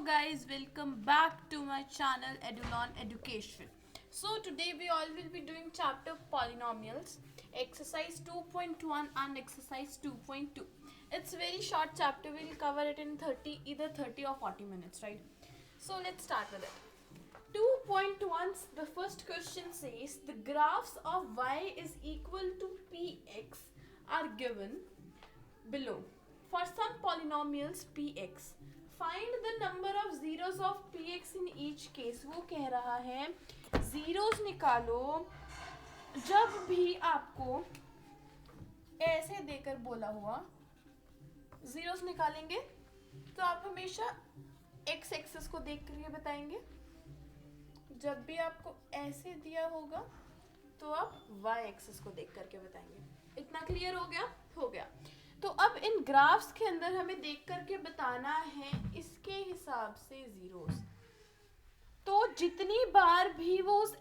guys, welcome back to my channel Edulon Education. So today we all will be doing chapter polynomials, exercise 2.1 and exercise 2.2. It's a very short chapter. We'll cover it in either 30 or 40 minutes, right? So let's start with it. 2.1, the first question says the graphs of y is equal to px are given below. For some polynomials px, find the number of zeros of px in each case. वो कह रहा है zeros निकालो जब भी आपको ऐसे देकर बोला हुआ zeros निकालेंगे तो आप हमेशा x एक्सिस को देख करके बताएंगे. जब भी आपको ऐसे दिया होगा तो आप y एक्सिस को देख करके बताएंगे. इतना क्लियर हो गया? हो गया. तो अब इन ग्राफ्स के अंदर हमें देख करके बताना है इसके हिसाब से जीरोस. तो जितनी बार भी वो उस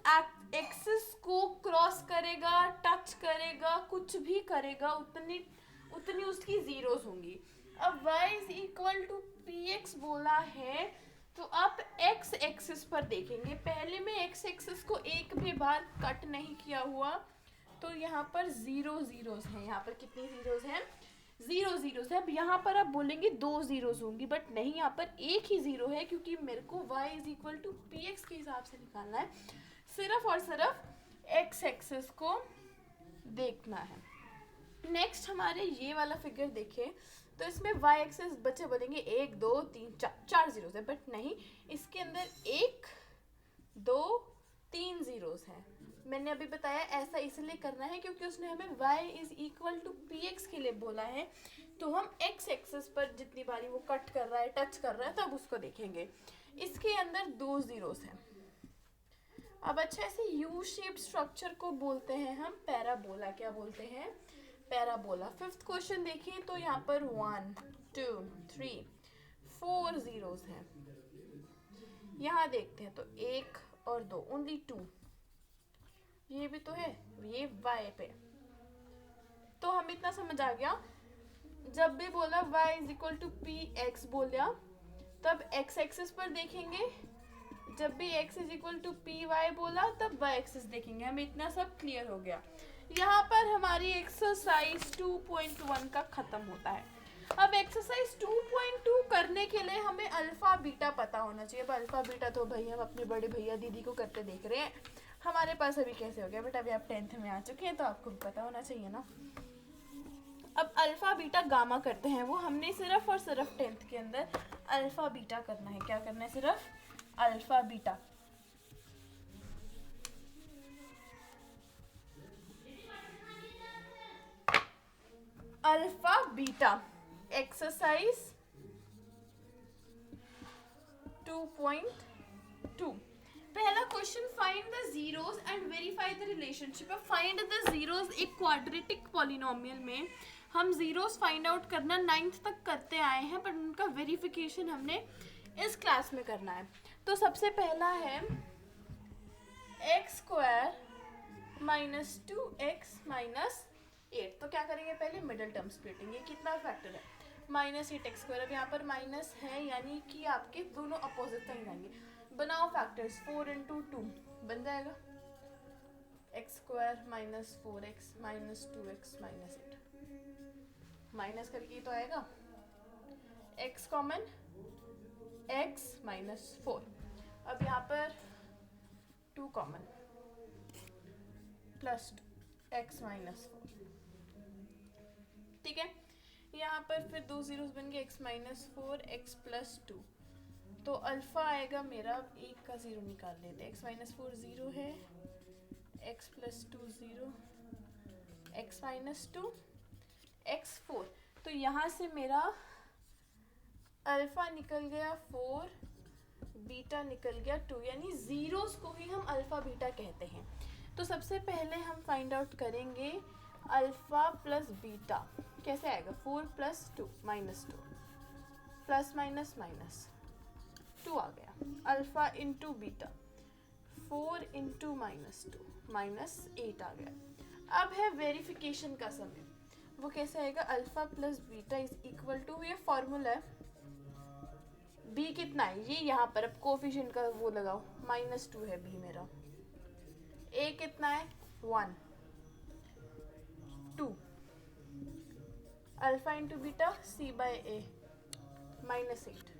एक्सिस को क्रॉस करेगा, टच करेगा, कुछ भी करेगा, उतनी उसकी जीरोस होंगी. अब y is equal to px बोला है तो आप x एक्सिस पर देखेंगे. पहले में x एक्सिस को एक भी बार कट नहीं किया हुआ तो यहाँ पर जीरोस हैं. यहाँ पर कितनी जीरोस हैं? जीरोस है. अब यहाँ पर आप बोलेंगे दो जीरोस होंगी, बट नहीं, यहाँ पर एक ही जीरो है क्योंकि मेरे को y is equal to P X के हिसाब से निकालना है. सिर्फ और सिर्फ x एक्सिस को देखना है. नेक्स्ट हमारे ये वाला फिगर देखें तो इसमें y एक्सिस बच्चे बोलेंगे एक दो तीन चार जीरोस है, बट नहीं, इसके अंदर एक दो तीन जीरोस हैं. मैंने अभी बताया ऐसा इसलिए करना है क्योंकि उसने हमें y is equal to P X के लिए बोला है. तो हम x एक्सिस पर जितनी बारी वो कट कर रहा है, टच कर रहा है, तब उसको देखेंगे. इसके अंदर दो जीरोस हैं. अब अच्छा, ऐसे यू शेप स्ट्रक्चर को बोलते हैं हम पैराबोला. क्या बोलते हैं? पैराबोला. फिफ्थ क्वेश्चन देखिए तो यहाँ पर 1 2 3 4 जीरोस हैं. यहाँ देखते हैं तो एक और दो, ओनली 2. ये भी तो है, ये y पे. तो हम इतना समझ आ गया, जब भी बोला y is equal to P X बोल दिया तब x एक्सिस पर देखेंगे. जब भी x is equal to P Y बोला तब y एक्सिस देखेंगे. हमें इतना सब क्लियर हो गया. यहाँ पर हमारी एक्सरसाइज 2.1 का खत्म होता है. अब एक्सरसाइज 2.2 करने के लिए हमें अल्फा बीटा पता होना चाहिए. अब अल्फा बीटा तो भाई हम अपने बड़े भैया दीदी को करते देख रहे हैं. हमारे पास अभी कैसे हो गया? बट अभी आप 10th में आ चुके हैं तो आपको भी पता होना चाहिए ना. अब अल्फा बीटा गामा करते हैं, वो हमने सिर्फ और सिर्फ 10th के अंदर अल्फा बीटा करना है. क्या करना है? सिर्फ alpha beta. Alpha beta exercise 2.2. पहला question, find the zeros and verify the relationship. Find the zeros एक क्वाड्रेटिक पॉलिनोमियल में हम जीरोस फाइंड आउट करना 9th तक करते आए हैं, पर उनका वेरिफिकेशन हमने इस क्लास में करना है. तो सबसे पहला है x² माइनस 2x माइनस 8. तो क्या करेंगे? पहले मिडिल टर्म स्प्लिटिंग. ये कितना फैक्टर है? -8x². अब यहाँ पर माइनस है यानी कि आपके दोनों अपोजिट साइन आएंगे. बनाओ फैक्टर्स. 4 इंटू 2 बन जाएगा x² minus 4x minus 2x minus 8. Minus करके तो आएगा x कॉमन, x माइनस 4. अब यहाँ पर 2 कॉमन प्लस 2 x माइनस 4. ठीक है. यहाँ पर फिर दो जीरोस बन गए, x माइनस 4 x प्लस 2. तो अल्फा आएगा मेरा, एक का जीरो निकाल लेते. x माइनस 4 जीरो है, x plus 2 zero, x minus 2 x 4. तो यहाँ से मेरा अल्फा निकल गया 4, बीटा निकल गया 2. यानी जीरोस को ही हम अल्फा बीटा कहते हैं. तो सबसे पहले हम फाइंड आउट करेंगे अल्फा प्लस बीटा. कैसे आएगा? 4 plus 2 minus 2 plus minus minus 2 आ गया. Alpha into beta 4 into minus 2 minus 8 आ गया. अब है वेरिफिकेशन का समय. वो कैसे आएगा? Alpha plus beta is equal to, ये फॉर्मूला है बी कितना है, ये यहाँ पर अब कोफिशिएंट का वो लगाओ, -2 है बी मेरा। ए कितना है, 1 2 अल्फा इंटू बीटा सी बाय ए -8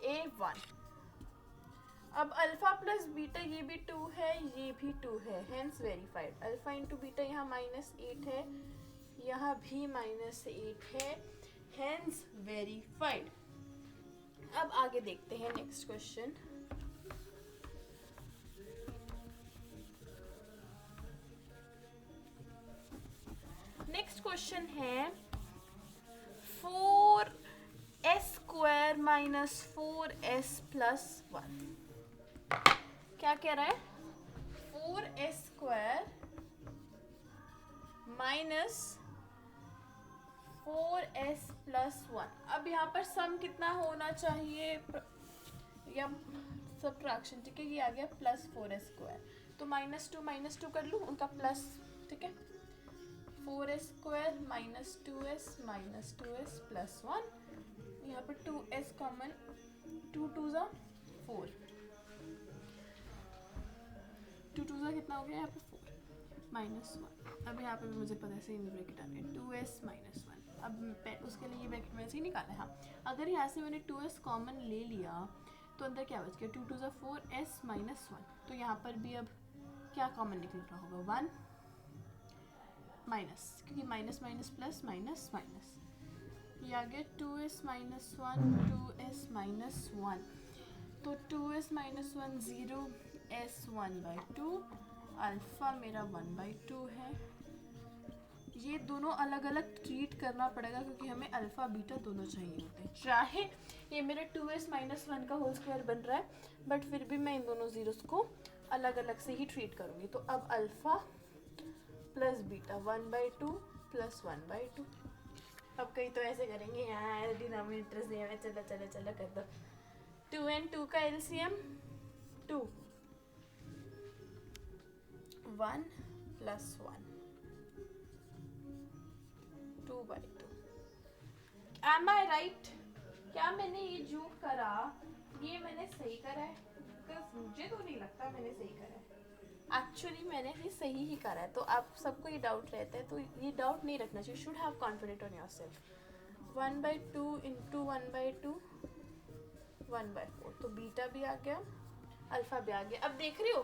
ए 1। अब अल्फा प्लस बीटा ये भी 2 है, ये भी 2 है, hence verified. Alpha into beta यहाँ -8 है, यहाँ भी -8 है, हेंस वेरीफाइड। अब आगे देखते हैं नेक्स्ट क्वेश्चन। नेक्स्ट क्वेश्चन है 4s² माइनस 4s प्लस 1। क्या कह रहा है, 4s² माइनस 4s प्लस 1। अब यहाँ पर सम कितना होना चाहिए या सब्ट्रैक्शन, ठीक है, ये आ गया +4s², तो -2 कर लूँ उनका प्लस, ठीक है, 4s² माइनस 2s प्लस 1, यहाँ पर 2s कॉमन, 2 2 ज़ा 4, 2 2 ज़ा कितना हो गया यहाँ पे 4 -1। अब यहाँ पे भी मुझे पता है सही ब्रैकेट आ रहा है, 2s -1। अब उसके लिए ये ब्रैकेट में से ही निकालना है। हाँ, अगर यहाँ से मैंने 2s कॉमन ले लिया तो अंदर क्या बच गया, 2 2 ज़ा 4s -1। तो यहाँ पर भी अब क्या कॉमन निकल रहा होगा, 1 माइनस, क्योंकि minus minus plus minus minus, ये आ गया 2s -1 2s -1, तो 2s -1 0 s 1/2, अल्फा मेरा 1/2 है। ये दोनों अलग अलग ट्रीट करना पड़ेगा क्योंकि हमें अल्फा बीटा दोनों चाहिए होते हैं। चाहे ये मेरा 2s -1 का होल स्क्वायर बन रहा है, बट फिर भी मैं इन दोनों जीरोस को अलग अलग से ही ट्रीट करूँगी। तो अब अल्फा प्लस बीटा 1/2 प्लस 1/2। अब कहीं तो ऐसे करेंगे यार, डिनोमिनेटर से हमें, चलो चलो चलो कर दो। 2 and 2 का LCM 2, 1 plus 1 2/2। Am I right? क्या मैंने ये जो करा ये मैंने सही करा है? Because मुझे तो नहीं लगता मैंने सही करा है। एक्चुअली मैंने ही सही ही करा है। तो आप सबको ये डाउट रहता है, तो ये डाउट नहीं रखना चाहिए। Should have confident on your self. 1/2 into 1/2 1/4, तो बीटा भी आ गया, अल्फा भी आ गया। अब देख रहे हो,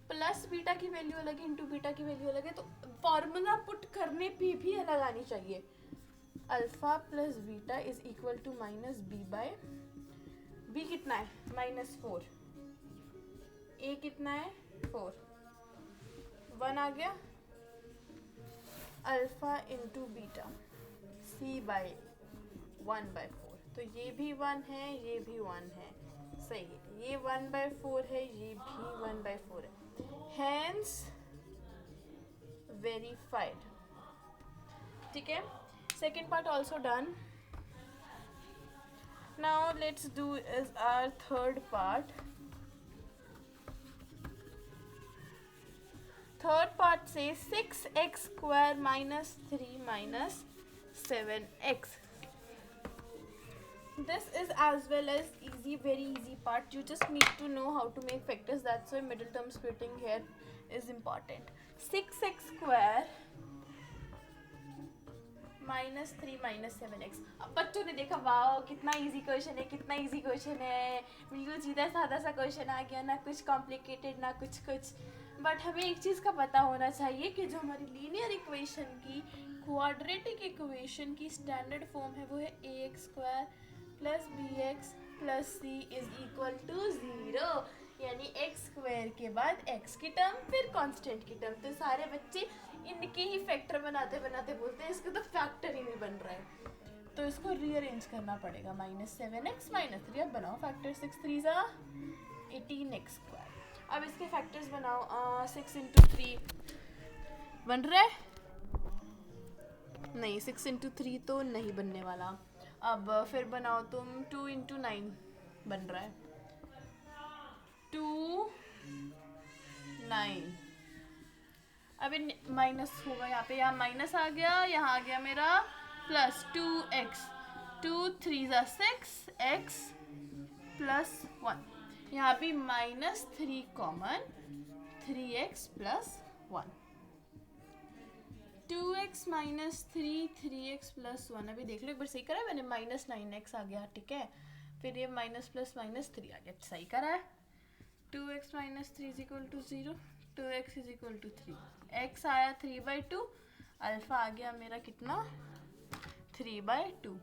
प्लस बीटा की वैल्यू अलग है, इंटू बीटा की वैल्यू अलग है, तो फॉर्मूला पुट करने पे भी अलग आनी चाहिए। Alpha plus beta is equal to minus B by, B कितना है -4, ए कितना है 4, 1 आ गया, अल्फा इंटू बीटा सी बाय 1/4, तो ये भी 1 है, ये भी 1 है, सही है। ये 1/4 है, ये भी 1/4 है, hence verified। ठीक है, second part also done। Now let's do is our third part। Third part says 6x² minus 3 minus 7x। This is as well as easy, very easy part. You just need to know how to make factors. That's why middle term splitting here is important। 6x² minus 3 minus 7x। अब बच्चों ने देखा, वाह कितना easy question है, कितना easy question है, बिल्कुल सीधा साधा सा क्वेश्चन आ गया, ना कुछ कॉम्प्लिकेटेड ना कुछ। बट हमें एक चीज़ का पता होना चाहिए कि जो हमारी लीनियर इक्वेशन की, क्वाड्रेटिक इक्वेशन की स्टैंडर्ड फॉर्म है वो है ax² plus bx plus c is equal to 0। यानी x² के बाद x की टर्म फिर कांस्टेंट की टर्म। तो सारे बच्चे इनके ही फैक्टर बनाते बनाते बोलते हैं इसका तो फैक्टर ही नहीं बन रहा है, तो इसको रीअरेंज करना पड़ेगा। -7x -3, अब बनाओ फैक्टर, 6 3 ज़ा 18x²। अब इसके फैक्टर्स बनाओ, 6 इंटू 3 बन रहा है, नहीं 6 इंटू 3 तो नहीं बनने वाला। अब फिर बनाओ तुम 2 इंटू 9 बन रहा है, 2 9। अब माइनस होगा यहाँ पे, यहाँ माइनस आ गया, यहाँ आ गया मेरा प्लस 2x। 2 3 ज़ा 6 x प्लस 1, यहाँ भी -3 common, 3x plus 1, 2x minus 3 3x plus 1, अभी देख लो एक बार, सही करा है मैंने, -9x आ गया, ठीक है, फिर ये माइनस प्लस -3 आ गया, सही करा है। 2x minus 3 is equal to 0, 2x is equal to 3, x आया 3/2, अल्फा आ गया मेरा कितना 3/2,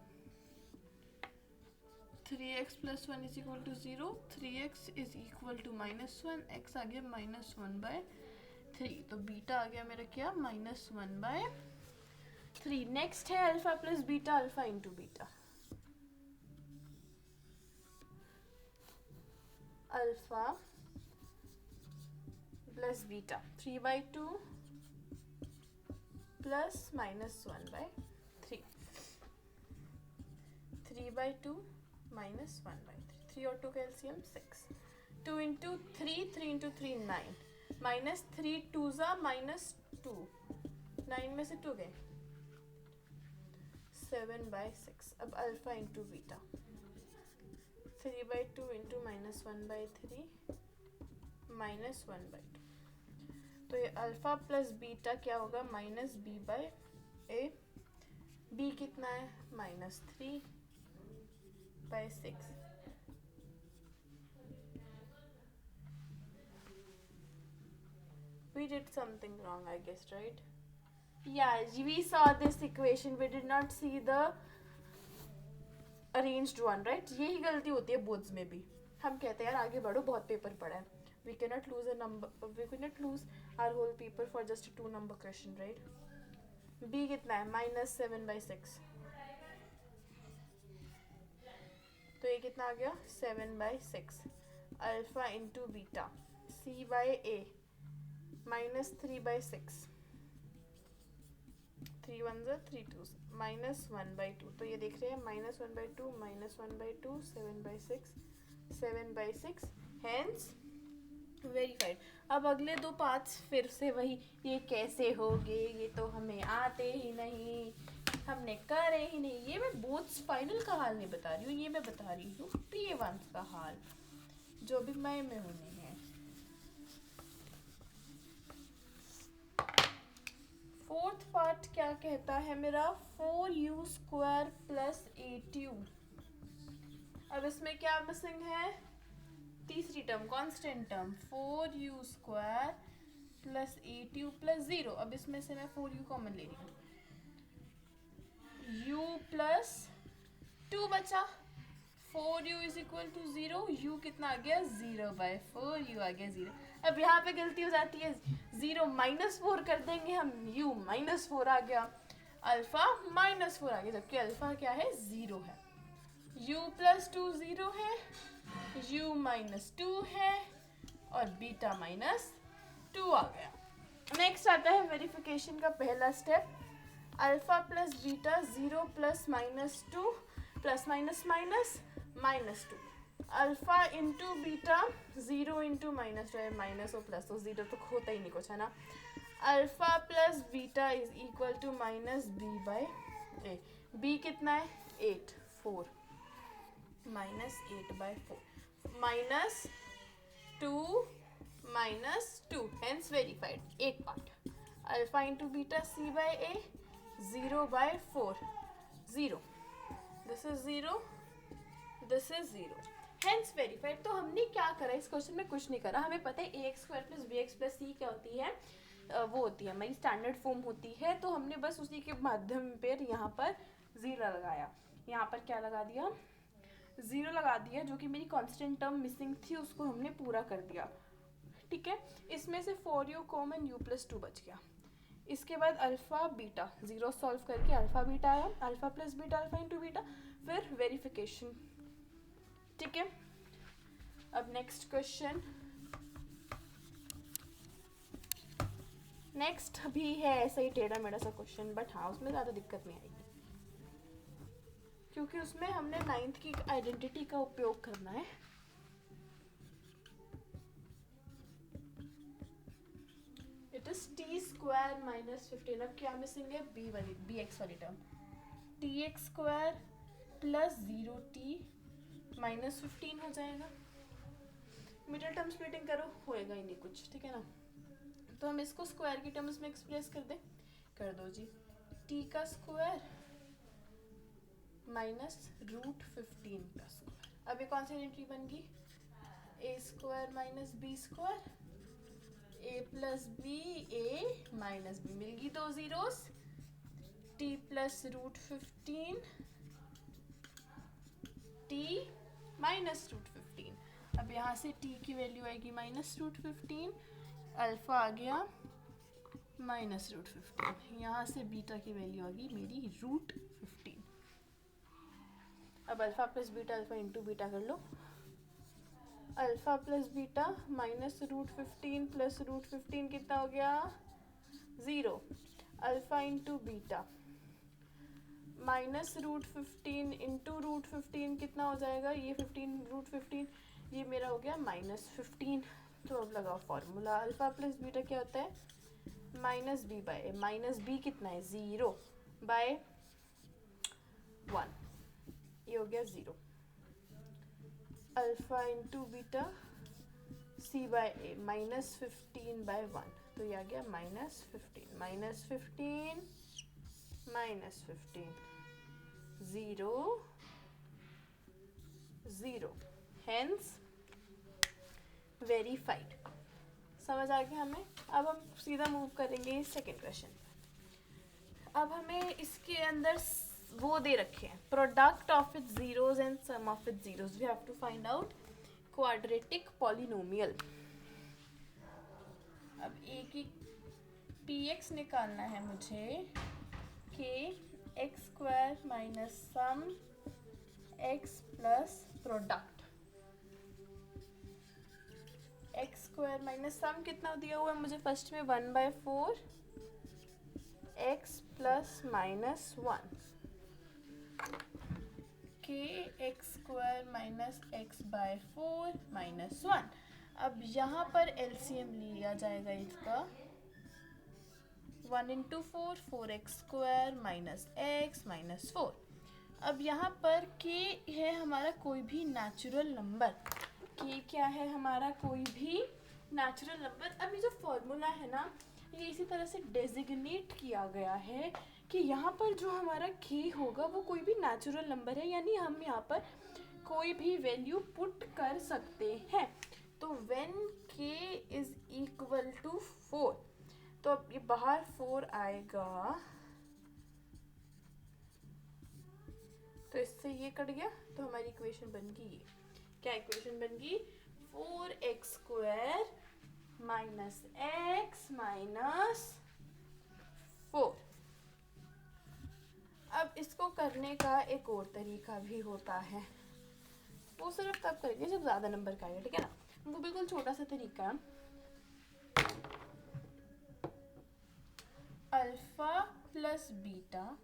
3x plus 1 is equal to 0, 3x is equal to -1, x आ गया -1/3, तो बीटा आ गया मेरा क्या -1/3। नेक्स्ट है alpha plus beta, alpha into beta, alpha plus beta 3/2 plus -1/3, 3/2 -1/3, 3 और 2 का एलसीएम 6, 2 इंटू 3, 3 इंटू 3 9, -3 2 ज़ा -2, 9 में से 2 गए, 7/6। अब अल्फा इंटू बीटा 3/2 इंटू -1/3 -1/2, तो ये अल्फा प्लस बीटा क्या होगा -b/a, b कितना है -3/6, we did something wrong I guess, right? Yeah, we saw this equation, we did not see the arranged one, right? यही गलती होती है बोर्ड्स में भी, हम कहते हैं यार आगे बढ़ो, बहुत पेपर पड़ा है, we cannot lose a number, we cannot lose our whole paper for just a 2 number question, right? b कितना है -7/6, तो ये कितना आ गया 7/6, अल्फा इंटू बीटा c/a -3/6, 3 1 3 2 -1/2, तो ये देख रहे हैं -1/2 -1/2 7/6 7/6, हेंस वेरीफाइड। अब अगले दो पार्ट्स फिर से वही, ये कैसे होंगे, ये तो हमें आते ही नहीं, हमने करे ही नहीं, ये मैं बोथ्स फाइनल का हाल नहीं बता रही हूँ, ये मैं बता रही हूँ P1 का हाल, जो भी मई में होने हैं। फोर्थ पार्ट क्या कहता है मेरा, 4u² प्लस 8u, अब इसमें क्या मिसिंग है, तीसरी term constant term 4u² plus 8u plus 0, अब इसमें से मैं 4u कॉमन ले रही हूँ, u प्लस 2 बचा, 4u is equal to 0, u कितना आ गया 0/4, u आ गया 0। अब यहाँ पे गलती हो जाती है, 0 -4 कर देंगे हम, u -4 आ गया, अल्फा -4 आ गया, जबकि अल्फा क्या है 0 है, u प्लस 2 0 है, u -2 है, और बीटा -2 आ गया। नेक्स्ट आता है वेरिफिकेशन का पहला step, alpha plus beta 0 plus -2 plus -2, alpha into beta 0 into -2, minus और प्लस तो 0 तो होता ही नहीं कुछ, है ना, alpha plus beta is equal to -b/a, b कितना है 8 4 -8/4 -2 hence verified, एक part, alpha into beta c/a 0/4 0, this is 0, this is 0, hence verified। तो हमने क्या करा इस क्वेश्चन में, कुछ नहीं करा, हमें पता है ax² plus bx plus c क्या होती है, वो होती है हमारी स्टैंडर्ड फॉर्म होती है, तो हमने बस उसी के माध्यम पर यहाँ पर 0 लगाया, यहाँ पर क्या लगा दिया 0 लगा दिया, जो कि मेरी कांस्टेंट टर्म मिसिंग थी उसको हमने पूरा कर दिया, ठीक है। इसमें से 4u कॉमन u प्लस 2 बच गया, इसके बाद अल्फा बीटा 0 सॉल्व करके अल्फा बीटा आया, alpha plus beta alpha into beta, फिर वेरिफिकेशन, ठीक है। अब नेक्स्ट क्वेश्चन, नेक्स्ट भी है ऐसा ही टेढ़ा मेढ़ा सा क्वेश्चन, बट हाँ उसमें ज़्यादा दिक्कत नहीं आएगी, क्योंकि उसमें हमने 9th की आइडेंटिटी का उपयोग करना है। इट इज t² - 15, अब क्या मिसिंग है bx वाली term, tx² plus 0t minus 15 हो जाएगा। मिडिल टर्म स्प्लिटिंग करो, होएगा ही नहीं कुछ, ठीक है ना। तो हम इसको स्क्वायर की टर्म्स में एक्सप्रेस कर दो जी। t का स्क्वायर माइनस रूट 15 का स्क्वायर। अब ये कौन सी एंट्री बन गई? A square minus B square, A plus B, A minus B, मिल गई दो zeros. t plus root 15, t minus root 15। अब यहाँ से t की वैल्यू आएगी माइनस रूट 15, अल्फा आ गया माइनस रूट 15, यहाँ से बीटा की वैल्यू आ गई मेरी रूट 15। अब alpha plus beta, alpha into beta कर लो। Alpha plus beta minus root 15 plus root 15 कितना हो गया? 0। Alpha into beta minus root 15 into root 15 कितना हो जाएगा? ये 15 रूट 15, ये मेरा हो गया माइनस 15। तो अब लगाओ फॉर्मूला। अल्फा प्लस बीटा क्या होता है? Minus B by A. Minus B कितना है? 0 बाय 1, ये हो गया 0। अल्फा इंटू बीटा सी बाय ए माइनस 15 बाय 1, तो ये आ गया minus 15, minus 15 minus 15, 0 0, hence verified. समझ आ गया हमें। अब हम सीधा मूव करेंगे सेकेंड क्वेश्चन। अब हमें इसके अंदर वो दे रखे हैं, product of its zeros and sum of its zeros. We have to find out quadratic polynomial. अब ए की px निकालना है मुझे, k X square minus sum x plus product. X square minus sum कितना दिया हुआ है मुझे? फर्स्ट में 1/4 x plus minus 1, K X square minus X by 4 minus 1। अब यहाँ पर एलसीएम लिया जाएगा इसका, 1 into 4, 4x square minus X minus 4। अब यहाँ पर k है हमारा कोई भी नेचुरल नंबर। k क्या है हमारा? कोई भी नेचुरल नंबर। अब ये जो फॉर्मूला है ना, ये इसी तरह से डेजिग्नेट किया गया है कि यहाँ पर जो हमारा k होगा वो कोई भी नेचुरल नंबर है, यानी हम यहाँ पर कोई भी वैल्यू पुट कर सकते हैं। तो when k is equal to 4, तो अब ये बाहर 4 आएगा, तो इससे ये कट गया, तो हमारी इक्वेशन बन गई ये। क्या इक्वेशन बन गई? 4x square minus X minus 4। अब इसको करने का एक और तरीका भी होता है, वो सिर्फ तब करेंगे जब ज़्यादा नंबर का आएगा, ठीक है ना। वो बिल्कुल छोटा सा तरीका, alpha plus beta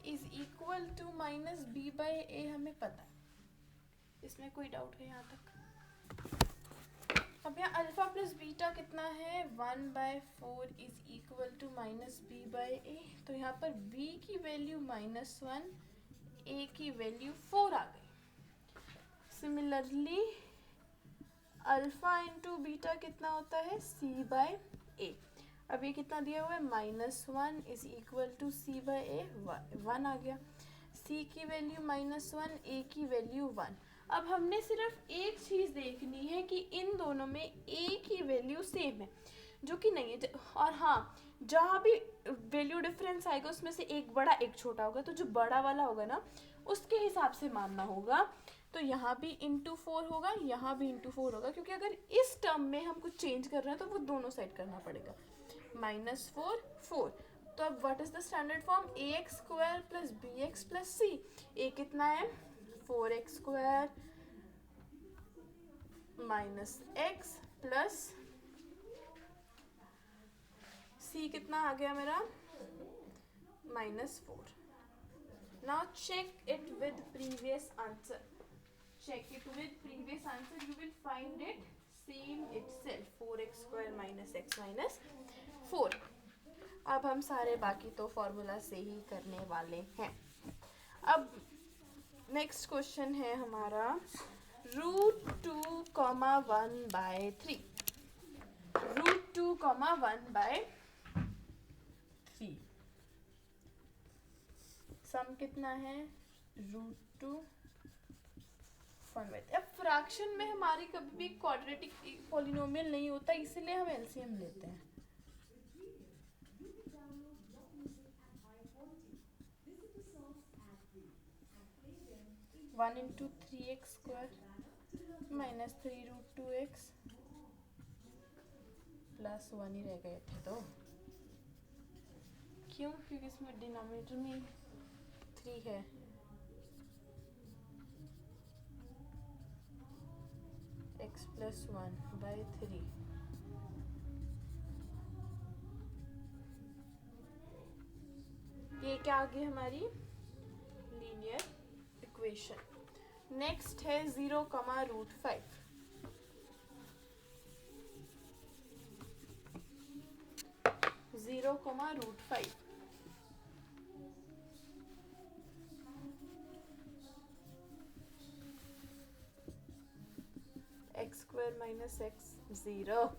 is equal to minus B by A, हमें पता है, इसमें कोई डाउट है यहाँ तक? अब यहाँ अल्फा प्लस बीटा कितना है? 1/4 is equal to minus B by A. तो यहाँ पर b की वैल्यू -1, a की वैल्यू 4 आ गई। सिमिलरली अल्फा इंटू बीटा कितना होता है? c by A. अब ये कितना दिया हुआ है? -1 is equal to c by A, 1 आ गया। c की वैल्यू -1, a की वैल्यू 1। अब हमने सिर्फ एक चीज़ देखनी है कि इन दोनों में a की वैल्यू सेम है, जो कि नहीं है। और हाँ, जहाँ भी वैल्यू डिफरेंस आएगा उसमें से एक बड़ा एक छोटा होगा, तो जो बड़ा वाला होगा ना उसके हिसाब से मानना होगा। तो यहाँ भी इंटू 4 होगा, यहाँ भी इंटू 4 होगा, क्योंकि अगर इस टर्म में हम कुछ चेंज कर रहे हैं तो वो दोनों साइड करना पड़ेगा। -4 4। तो अब what is the standard form? ax square plus bx plus c। a कितना है? 4x square minus X plus c कितना आ गया मेरा? -4। Now check it with previous answer. Check it with previous answer, you will find it same itself, 4x square minus x minus 4। अब हम सारे बाकी तो फॉर्मूला से ही करने वाले हैं। अब नेक्स्ट क्वेश्चन है हमारा √2, 1/3। √2, 1/3 सम कितना है? √2, 1/3। अब फ्रैक्शन में हमारी कभी भी क्वाड्रेटिक पॉलिनोमियल नहीं होता, इसीलिए हम एलसीएम लेते हैं। One into 3x² minus 3√2x plus 1 ही रह गए थे तो क्यों? क्योंकि इसमें डिनोमिनेटर में 3 है। x प्लस 1/3 ये क्या आ गई हमारी लीनियर इक्वेशन। नेक्स्ट है 0, √5। Zero comma √5 x² minus x 0।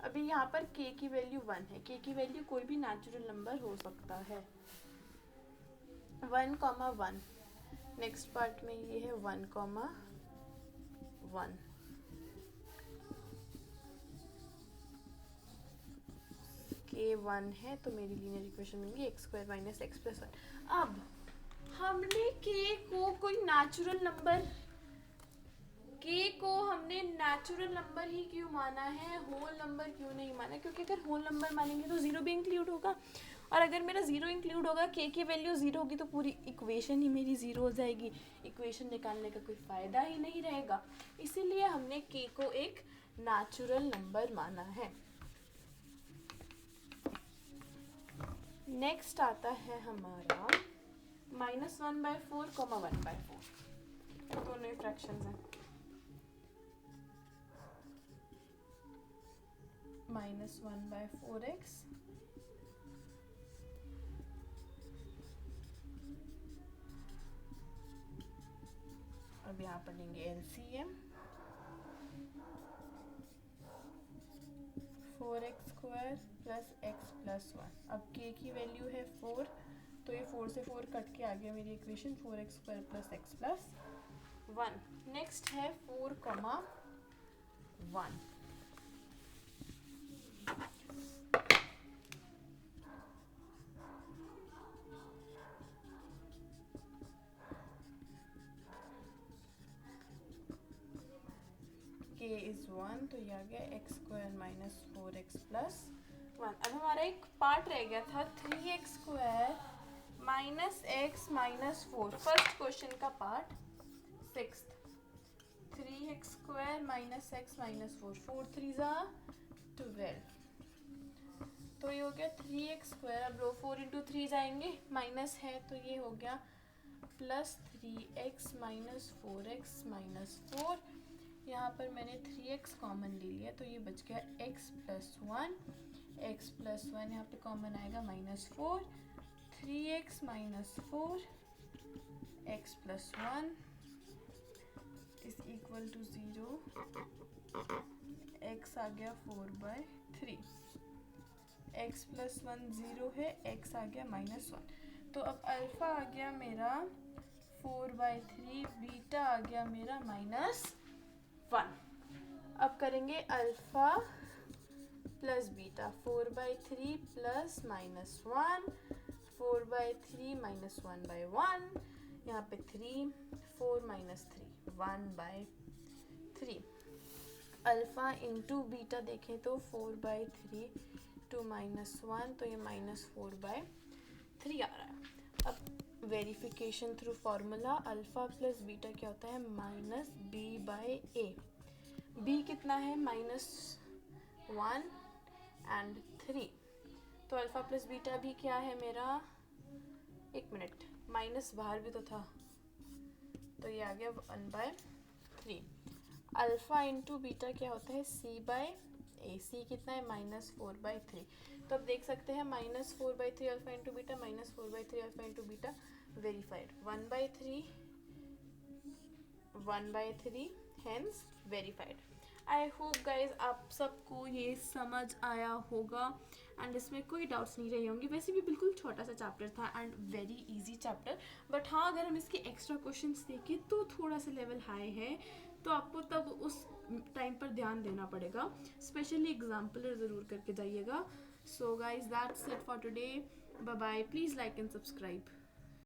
अभी यहाँ पर k की वैल्यू 1 है। k की वैल्यू कोई भी नेचुरल नंबर हो सकता है। 1, 1। नेक्स्ट पार्ट में ये है 1, 1। k 1 है तो मेरी लीनियर इक्वेशन बनेगी x² माइनस x प्लस 1। अब हमने k को कोई नेचुरल नंबर नंबर ही क्यों माना है, होल नंबर क्यों नहीं माना? क्योंकि अगर होल नंबर मानेंगे तो जीरो भी इंक्लूड होगा, और अगर मेरा जीरो इंक्लूड होगा, k की वैल्यू जीरो होगी तो पूरी इक्वेशन ही मेरी जीरो हो जाएगी। इक्वेशन निकालने का कोई फायदा ही नहीं रहेगा। इसीलिए हमने k को एक नेचुरल नंबर माना है। नेक्स्ट आता है हमारा -1/4, 1/4। दोनों ही फ्रैक्शंस हैं। -1/4x अब यहाँ पर लेंगे LCM. 4x² plus x plus 1। अब k की वैल्यू है 4 तो ये 4 से 4 कट के आ गया मेरी equation 4x² plus x plus 1। Next है 4, 1। k इज 1 तो ये आ गया x² माइनस 4x प्लस 1। अब हमारा एक पार्ट रह गया था 3x² minus x minus 4। First question का part 6th 3x² minus x minus 4। 4 3 12 तो ये हो गया 3x²। अब 4 इंटू 3 जाएंगे, माइनस है तो ये हो गया plus 3x minus 4x minus 4। यहाँ पर मैंने 3x कॉमन ले लिया तो ये बच गया x प्लस 1। x प्लस 1 यहाँ पे कॉमन आएगा -4। 3x minus 4 x plus 1 is equal to 0। x आ गया 4/3। x प्लस 1 0 है, x आ गया -1। तो अब अल्फा आ गया मेरा 4/3, बीटा आ गया मेरा -1। अब करेंगे alpha plus beta. 4/3 plus -1, 4/3 minus 1/1। यहाँ पे 3, 4 माइनस 3, 1/3। अल्फा इंटू बीटा देखें तो 4/3 टू -1 तो ये -4/3 आ रहा है। अब verification through formula alpha plus beta क्या होता है? -b/a। b कितना है? -1 एंड 3। तो अल्फा प्लस बीटा भी क्या है मेरा? एक मिनट, माइनस बाहर भी तो था तो ये आ गया 1/3। अल्फा इंटू बीटा क्या होता है? c/a। c कितना है? -4/3। तो अब देख सकते हैं -4/3 alpha into beta, -4/3 alpha into beta verified. 1/3 hence verified. I hope guys आप सबको ये समझ आया होगा एंड इसमें कोई डाउट्स नहीं रही होंगी. वैसे भी बिल्कुल छोटा सा चैप्टर था and very easy chapter, but हाँ अगर हम इसके एक्स्ट्रा क्वेश्चंस देखें तो थोड़ा सा लेवल हाई है, तो आपको तब उस टाइम पर ध्यान देना पड़ेगा. स्पेशली एग्जाम्पलर ज़रूर करके जाइएगा. So guys that's it for today. Bye bye. Please like and subscribe.